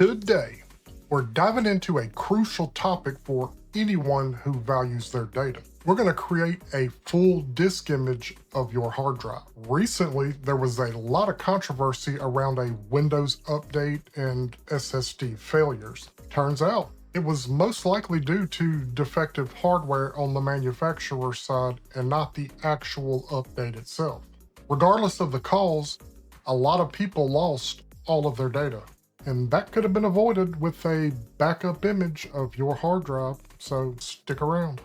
Today, we're diving into a crucial topic for anyone who values their data. We're going to create a full disk image of your hard drive. Recently, there was a lot of controversy around a Windows update and SSD failures. Turns out, it was most likely due to defective hardware on the manufacturer's side and not the actual update itself. Regardless of the cause, a lot of people lost all of their data. And that could have been avoided with a backup image of your hard drive, so stick around.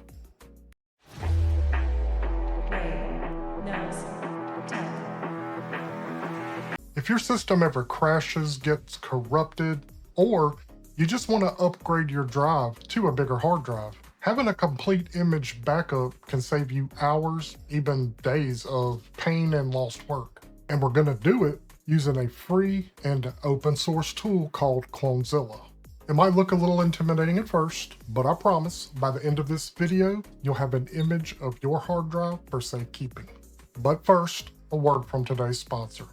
If your system ever crashes, gets corrupted, or you just want to upgrade your drive to a bigger hard drive, having a complete image backup can save you hours, even days of pain and lost work. And we're going to do it using a free and open source tool called Clonezilla. It might look a little intimidating at first, but I promise by the end of this video, you'll have an image of your hard drive for safekeeping. But first, a word from today's sponsor.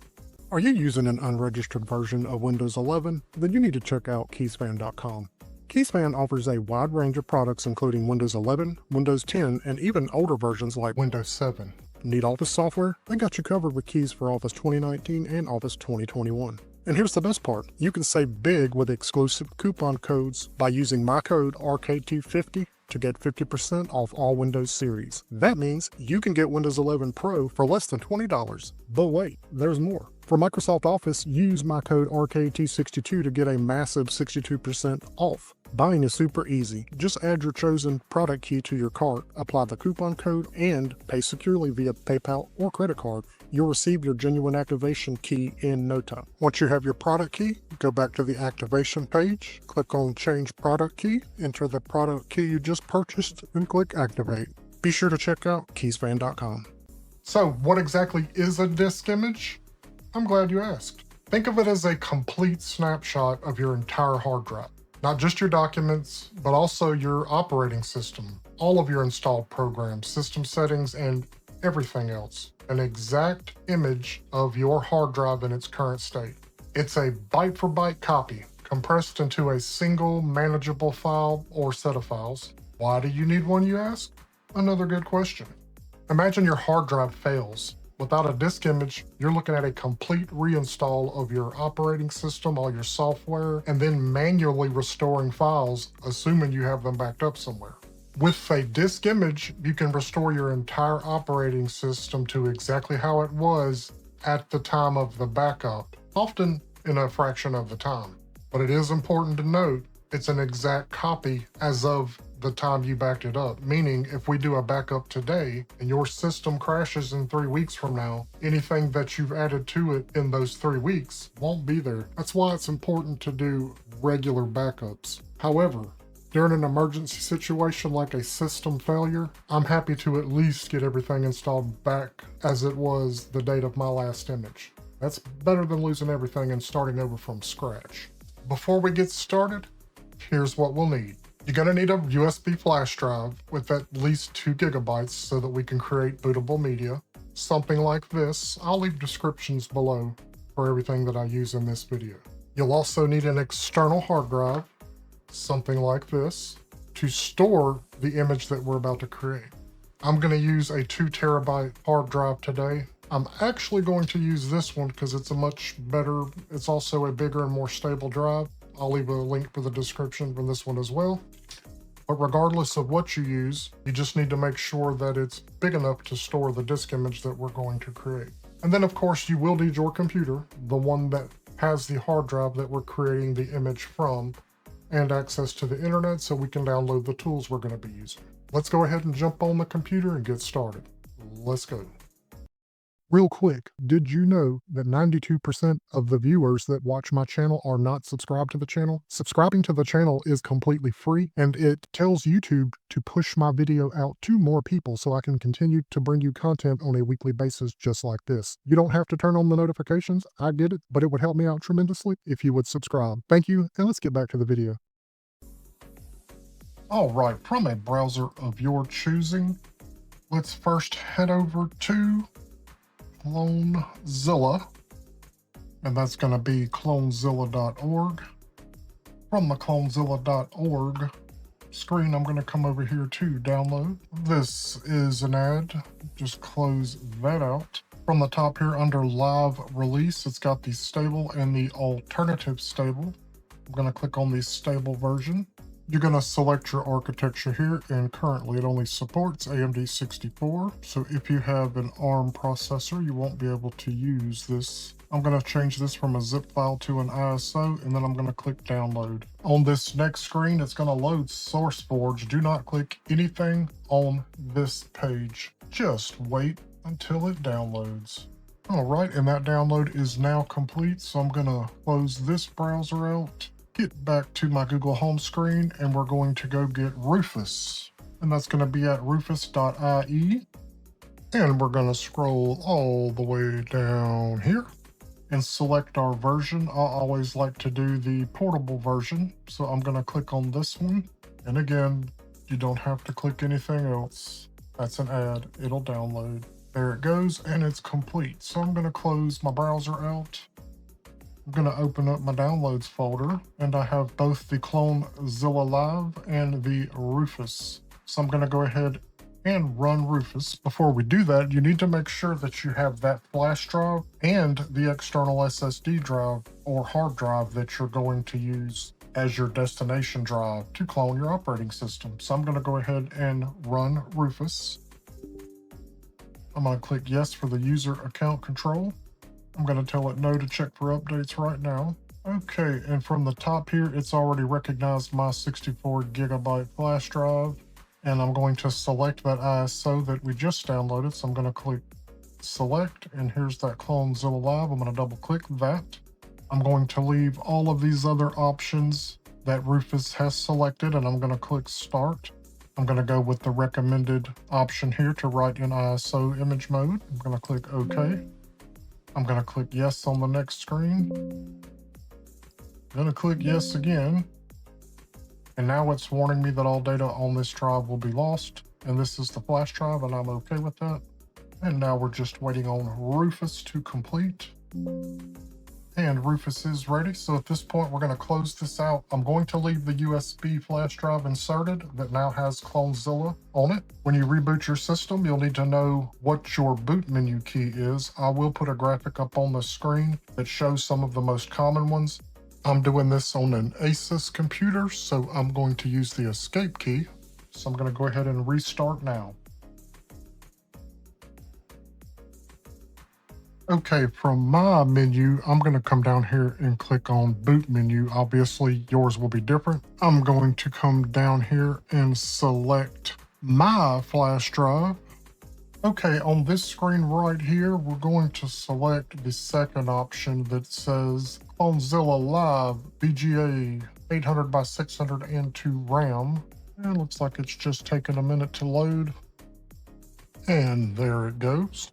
Are you using an unregistered version of Windows 11? Then you need to check out keysfan.com. Keysfan offers a wide range of products including Windows 11, Windows 10, and even older versions like Windows 7. Need Office software? They got you covered with keys for Office 2019 and Office 2021. And here's the best part. You can save big with exclusive coupon codes by using my code RKT50 to get 50% off all Windows series. That means you can get Windows 11 Pro for less than $20. But wait, there's more. For Microsoft Office, use my code RKT62 to get a massive 62% off. Buying is super easy. Just add your chosen product key to your cart, apply the coupon code, and pay securely via PayPal or credit card. You'll receive your genuine activation key in no time. Once you have your product key, go back to the activation page, click on Change Product Key, enter the product key you just purchased, and click Activate. Be sure to check out keysfan.com. So what exactly is a disk image? I'm glad you asked. Think of it as a complete snapshot of your entire hard drive. Not just your documents, but also your operating system, all of your installed programs, system settings, and everything else. An exact image of your hard drive in its current state. It's a byte-for-byte copy, compressed into a single manageable file or set of files. Why do you need one, you ask? Another good question. Imagine your hard drive fails. Without a disk image, you're looking at a complete reinstall of your operating system, all your software, and then manually restoring files, assuming you have them backed up somewhere. With a disk image, you can restore your entire operating system to exactly how it was at the time of the backup, often in a fraction of the time. But it is important to note, it's an exact copy as of the time you backed it up, meaning if we do a backup today and your system crashes in 3 weeks from now, anything that you've added to it in those 3 weeks won't be there. That's why it's important to do regular backups. However, during an emergency situation like a system failure, I'm happy to at least get everything installed back as it was the date of my last image. That's better than losing everything and starting over from scratch. Before we get started, here's what we'll need. You're going to need a USB flash drive with at least 2 gigabytes so that we can create bootable media. Something like this. I'll leave descriptions below for everything that I use in this video. You'll also need an external hard drive, something like this, to store the image that we're about to create. I'm going to use a 2 terabyte hard drive today. I'm actually going to use this one because it's a much better, it's also a bigger and more stable drive. I'll leave a link for the description for this one as well. But regardless of what you use, you just need to make sure that it's big enough to store the disk image that we're going to create. And then of course you will need your computer, the one that has the hard drive that we're creating the image from, and access to the internet so we can download the tools we're going to be using. Let's go ahead and jump on the computer and get started. Let's go. Real quick, did you know that 92% of the viewers that watch my channel are not subscribed to the channel? Subscribing to the channel is completely free, and it tells YouTube to push my video out to more people so I can continue to bring you content on a weekly basis just like this. You don't have to turn on the notifications, I get it, but it would help me out tremendously if you would subscribe. Thank you, and let's get back to the video. All right, from a browser of your choosing, let's first head over to Clonezilla, and that's going to be clonezilla.org. From the clonezilla.org screen, I'm going to come over here to download. This is an ad. Just close that out. From the top here under live release, it's got the stable and the alternative stable. I'm going to click on the stable version. You're going to select your architecture here, and currently it only supports AMD 64. So if you have an ARM processor, you won't be able to use this. I'm going to change this from a zip file to an ISO, and then I'm going to click download. On this next screen, it's going to load SourceForge. Do not click anything on this page. Just wait until it downloads. All right, and that download is now complete. So I'm going to close this browser out, get back to my Google home screen, and we're going to go get Rufus. And that's going to be at rufus.ie. And we're going to scroll all the way down here and select our version. I always like to do the portable version. So I'm going to click on this one. And again, you don't have to click anything else. That's an ad. It'll download. There it goes, and it's complete. So I'm going to close my browser out. I'm going to open up my downloads folder, and I have both the Clonezilla Live and the Rufus. So I'm going to go ahead and run Rufus. Before we do that, you need to make sure that you have that flash drive and the external SSD drive or hard drive that you're going to use as your destination drive to clone your operating system. So I'm going to go ahead and run Rufus. I'm going to click yes for the user account control. I'm going to tell it no to check for updates right now. Okay, and from the top here, it's already recognized my 64 gigabyte flash drive. And I'm going to select that ISO that we just downloaded. So I'm going to click select, and here's that Clonezilla Live. I'm going to double click that. I'm going to leave all of these other options that Rufus has selected, and I'm going to click start. I'm going to go with the recommended option here to write in ISO image mode. I'm going to click OK. I'm going to click yes on the next screen. I'm going to click yes again. And now it's warning me that all data on this drive will be lost. And this is the flash drive, and I'm okay with that. And now we're just waiting on Rufus to complete. And Rufus is ready. So at this point, we're going to close this out. I'm going to leave the USB flash drive inserted that now has Clonezilla on it. When you reboot your system, you'll need to know what your boot menu key is. I will put a graphic up on the screen that shows some of the most common ones. I'm doing this on an Asus computer, so I'm going to use the escape key. So I'm going to go ahead and restart now. Okay, from my menu, I'm going to come down here and click on boot menu. Obviously, yours will be different. I'm going to come down here and select my flash drive. Okay, on this screen right here, we're going to select the second option that says Clonezilla Live VGA 800 by 602 RAM. And it looks like it's just taking a minute to load. And there it goes.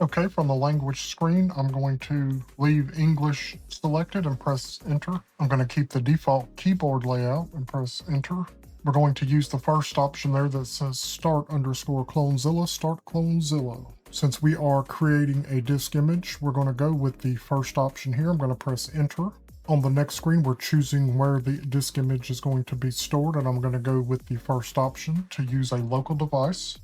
Okay, from the language screen, I'm going to leave English selected and press enter. I'm going to keep the default keyboard layout and press enter. We're going to use the first option there that says start_Clonezilla, start Clonezilla. Since we are creating a disk image, we're going to go with the first option here. I'm going to press enter. On the next screen, we're choosing where the disk image is going to be stored, and I'm going to go with the first option to use a local device.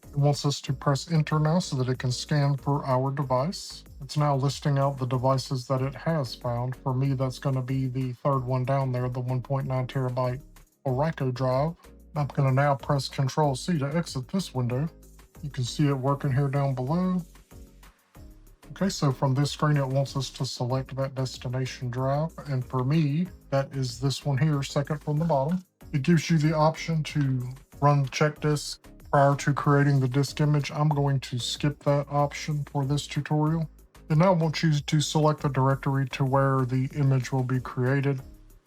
It wants us to press enter now so that it can scan for our device. It's now listing out the devices that it has found. For me, that's going to be the third one down there, the 1.9 terabyte Oracle drive. I'm going to now press Ctrl+C to exit this window. You can see it working here down below. Okay, so from this screen, it wants us to select that destination drive. And for me, that is this one here, second from the bottom. It gives you the option to run check disk prior to creating the disk image. I'm going to skip that option for this tutorial. It now wants you to select the directory to where the image will be created.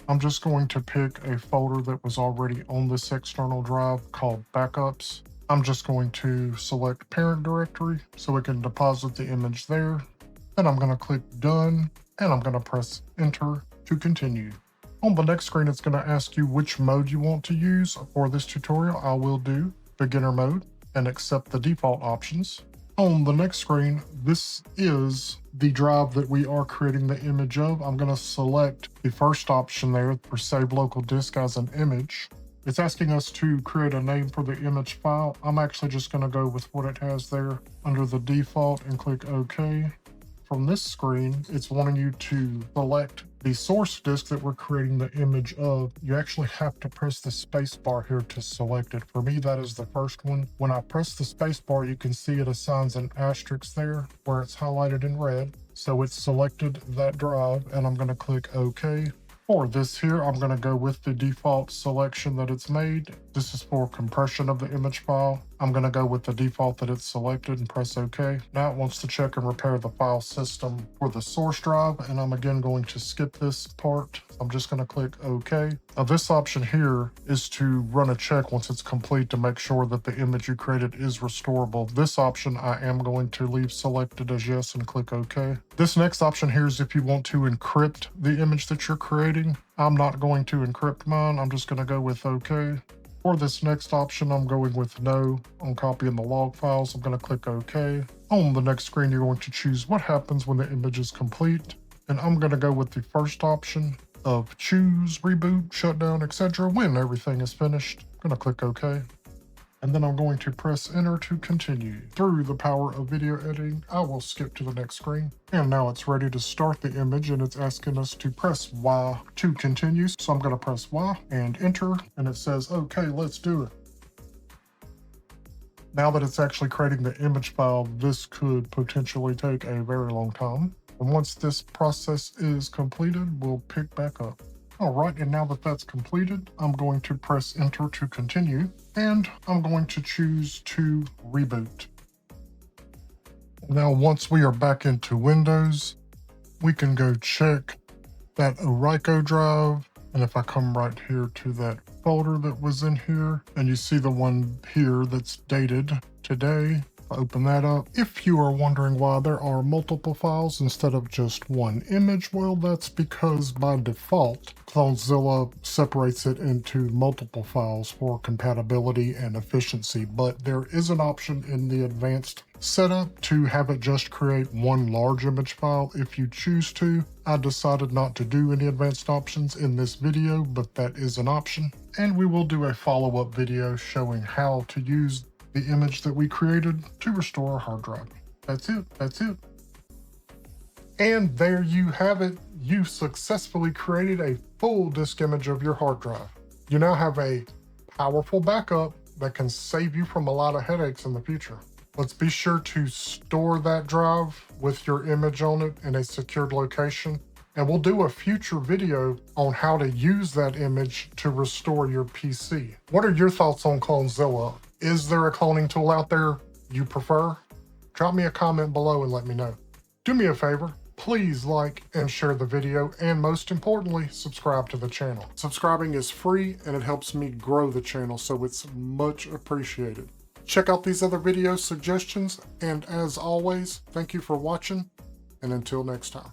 I'm just going to pick a folder that was already on this external drive called backups. I'm just going to select parent directory so we can deposit the image there. Then I'm going to click done, and I'm going to press enter to continue. On the next screen, it's going to ask you which mode you want to use. For this tutorial, I will do beginner mode and accept the default options. On the next screen, this is the drive that we are creating the image of. I'm going to select the first option there for save local disk as an image. It's asking us to create a name for the image file. I'm actually just going to go with what it has there under the default and click OK. From this screen, it's wanting you to select the source disk that we're creating the image of. You actually have to press the space bar here to select it. For me, that is the first one. When I press the space bar, you can see it assigns an asterisk there where it's highlighted in red. So it's selected that drive, and I'm going to click OK. For this here, I'm going to go with the default selection that it's made. This is for compression of the image file. I'm going to go with the default that it's selected and press OK. Now it wants to check and repair the file system for the source drive, and I'm again going to skip this part. I'm just going to click OK. Now this option here is to run a check once it's complete to make sure that the image you created is restorable. This option I am going to leave selected as yes and click OK. This next option here is if you want to encrypt the image that you're creating. I'm not going to encrypt mine. I'm just going to go with OK. For this next option, I'm going with no. On copying the log files, I'm going to click OK. On the next screen, you're going to choose what happens when the image is complete. And I'm going to go with the first option of choose, reboot, shutdown, etc. when everything is finished. I'm going to click OK. And then I'm going to press enter to continue. Through the power of video editing, I will skip to the next screen. And now it's ready to start the image, and it's asking us to press Y to continue. So I'm going to press Y and enter, and it says, okay, let's do it. Now that it's actually creating the image file, this could potentially take a very long time. And once this process is completed, we'll pick back up. All right, and now that that's completed, I'm going to press enter to continue, and I'm going to choose to reboot. Now, once we are back into Windows, we can go check that Orico drive. And if I come right here to that folder that was in here, and you see the one here that's dated today, open that up. If you are wondering why there are multiple files instead of just one image, well, that's because by default, Clonezilla separates it into multiple files for compatibility and efficiency, but there is an option in the advanced setup to have it just create one large image file if you choose to. I decided not to do any advanced options in this video, but that is an option. And we will do a follow-up video showing how to use the image that we created to restore our hard drive. That's it. That's it. And there you have it. You successfully created a full disk image of your hard drive. You now have a powerful backup that can save you from a lot of headaches in the future. Let's be sure to store that drive with your image on it in a secured location. And we'll do a future video on how to use that image to restore your PC. What are your thoughts on Clonezilla? Is there a cloning tool out there you prefer? Drop me a comment below and let me know. Do me a favor, please like and share the video, and most importantly, subscribe to the channel. Subscribing is free and it helps me grow the channel, so it's much appreciated. Check out these other video suggestions, and as always, thank you for watching, and until next time.